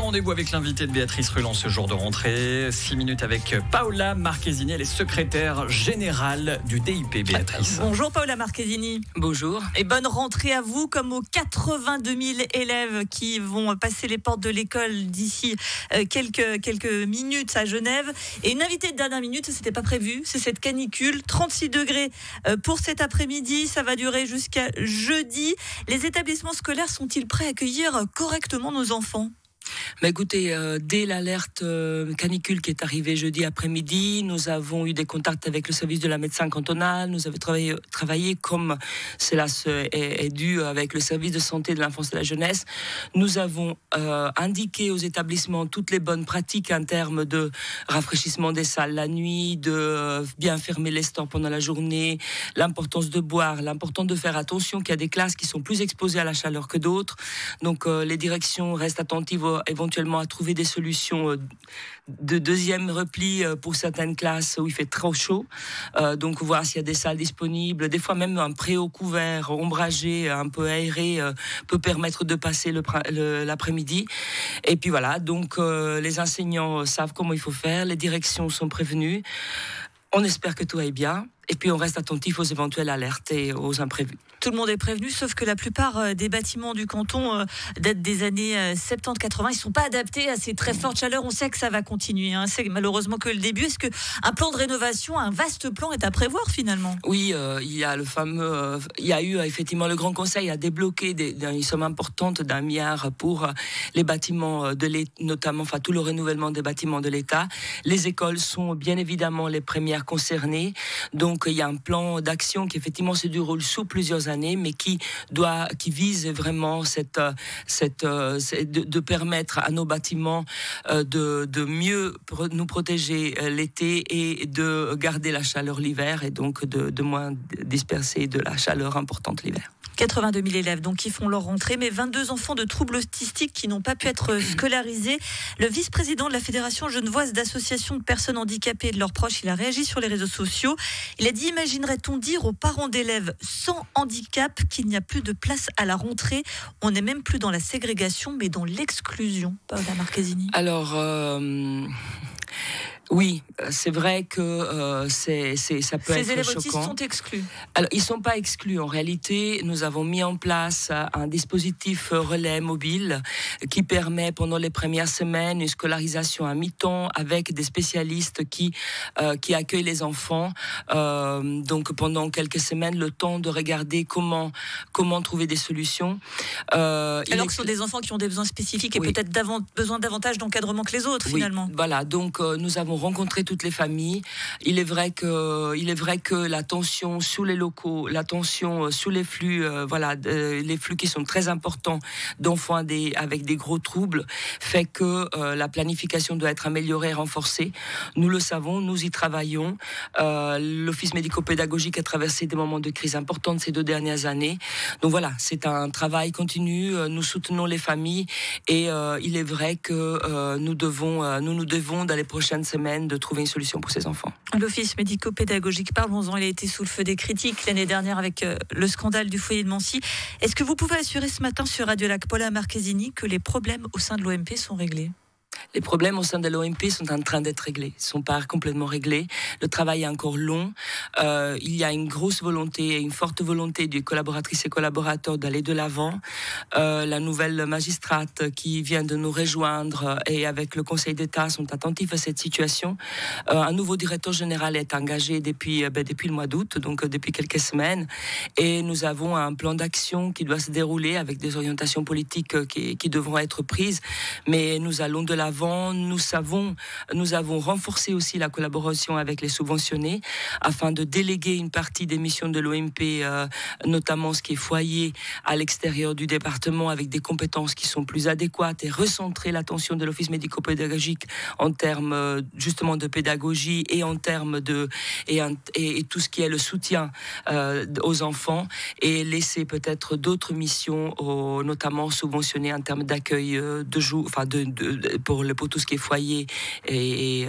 rendez-vous avec l'invité de Béatrice Ruland ce jour de rentrée. 6 minutes avec Paola Marchesini, elle est secrétaire générale du DIP. Béatrice. Bonjour Paola Marchesini. Bonjour. Et bonne rentrée à vous, comme aux 82 000 élèves qui vont passer les portes de l'école d'ici quelques minutes à Genève. Et une invitée de dernière minute, c'était pas prévu, c'est cette canicule. 36 degrés pour cet après-midi, ça va durer jusqu'à jeudi. Les établissements scolaires sont-ils prêts à accueillir correctement nos enfants ? Mais écoutez, dès l'alerte canicule qui est arrivée jeudi après-midi, nous avons eu des contacts avec le service de la médecine cantonale. Nous avons travaillé comme cela est dû avec le service de santé de l'enfance et de la jeunesse. Nous avons indiqué aux établissements toutes les bonnes pratiques en termes de rafraîchissement des salles la nuit, de bien fermer les stores pendant la journée, l'importance de boire, l'importance de faire attention qu'il y a des classes qui sont plus exposées à la chaleur que d'autres. Donc les directions restent attentives éventuellement à trouver des solutions de deuxième repli pour certaines classes où il fait trop chaud. Donc voir s'il y a des salles disponibles. Des fois même un préau couvert, ombragé, un peu aéré peut permettre de passer l'après-midi. Et puis voilà, donc les enseignants savent comment il faut faire, les directions sont prévenues. On espère que tout aille bien. Et puis on reste attentif aux éventuelles alertes et aux imprévus. Tout le monde est prévenu, sauf que la plupart des bâtiments du canton datent des années 70-80. Ils ne sont pas adaptés à ces très fortes chaleurs. On sait que ça va continuer. C'est malheureusement que le début. Est-ce qu'un plan de rénovation, un vaste plan est à prévoir finalement ? Oui, il y a le fameux... il y a eu effectivement le Grand Conseil a débloqué une somme importante d'1 milliard pour les bâtiments de l'État, notamment tout le renouvellement des bâtiments de l'État. Les écoles sont bien évidemment les premières concernées. Donc il y a un plan d'action qui effectivement se déroule sous plusieurs années, mais qui vise vraiment de permettre à nos bâtiments de mieux nous protéger l'été et de garder la chaleur l'hiver et donc de moins disperser de la chaleur importante l'hiver. 82 000 élèves donc, qui font leur rentrée, mais 22 enfants de troubles autistiques qui n'ont pas pu être scolarisés. Le vice-président de la Fédération genevoise d'associations de personnes handicapées et de leurs proches, il a réagi sur les réseaux sociaux. Il a dit « Imaginerait-on dire aux parents d'élèves sans handicap qu'il n'y a plus de place à la rentrée ? On n'est même plus dans la ségrégation, mais dans l'exclusion. » Paola Marchesini. Alors... Oui, c'est vrai que ça peut être choquant. Ces élèves autistes sont exclus. Alors, ils ne sont pas exclus. En réalité, nous avons mis en place un dispositif relais mobile qui permet pendant les premières semaines une scolarisation à mi-temps avec des spécialistes qui accueillent les enfants. Donc pendant quelques semaines, le temps de regarder comment trouver des solutions. Alors que ce sont des enfants qui ont des besoins spécifiques et peut-être besoin davantage d'encadrement que les autres finalement. Voilà, donc nous avons rencontré toutes les familles. Il est vrai que la tension sous les locaux, la tension sous les flux, les flux qui sont très importants d'enfants avec des gros troubles, fait que la planification doit être améliorée et renforcée. Nous le savons, nous y travaillons. L'Office médico-pédagogique a traversé des moments de crise importantes ces 2 dernières années. Donc voilà, c'est un travail continu. Nous soutenons les familles et il est vrai que nous devons dans les prochaines semaines de trouver une solution pour ces enfants. L'Office médico-pédagogique, parlons-en, il a été sous le feu des critiques l'année dernière avec le scandale du foyer de Mancy. Est-ce que vous pouvez assurer ce matin sur Radio Lac Paola Marchesini que les problèmes au sein de l'OMP sont réglés ? Les problèmes au sein de l'OMP sont en train d'être réglés. Ils ne sont pas complètement réglés. Le travail est encore long. Il y a une grosse volonté et une forte volonté des collaboratrices et collaborateurs d'aller de l'avant. La nouvelle magistrate qui vient de nous rejoindre et avec le Conseil d'État sont attentifs à cette situation. Un nouveau directeur général est engagé depuis le mois d'août, donc depuis quelques semaines. Et nous avons un plan d'action qui doit se dérouler avec des orientations politiques qui devront être prises. Mais nous allons de l'avant. Nous avons renforcé aussi la collaboration avec les subventionnés afin de déléguer une partie des missions de l'OMP, notamment ce qui est foyer à l'extérieur du département avec des compétences qui sont plus adéquates et recentrer l'attention de l'Office médico-pédagogique en termes justement de pédagogie et en termes et tout ce qui est le soutien aux enfants et laisser peut-être d'autres missions, notamment subventionnées en termes d'accueil de jour, pour pour tout ce qui est foyer. Et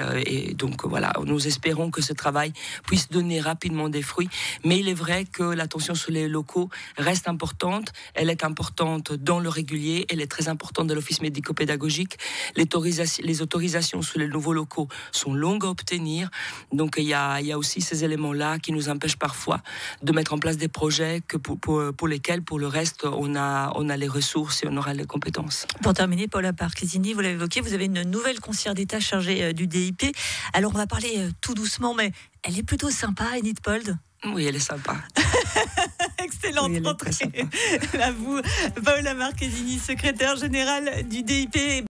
donc voilà, nous espérons que ce travail puisse donner rapidement des fruits. Mais il est vrai que l'attention sur les locaux reste importante. Elle est importante dans le régulier, elle est très importante dans l'office médico-pédagogique. Les autorisations sur les nouveaux locaux sont longues à obtenir. Donc il y a aussi ces éléments-là qui nous empêchent parfois de mettre en place des projets que pour lesquels, pour le reste, on a les ressources et on aura les compétences. Pour terminer, Paola Marchesini, vous l'avez évoqué, vous avez une nouvelle conseillère d'État chargée du DIP. Alors on va parler tout doucement, mais elle est plutôt sympa, Enid Pold. Oui, elle est sympa. Excellente rentrée à vous, Paola Marchesini, secrétaire générale du DIP.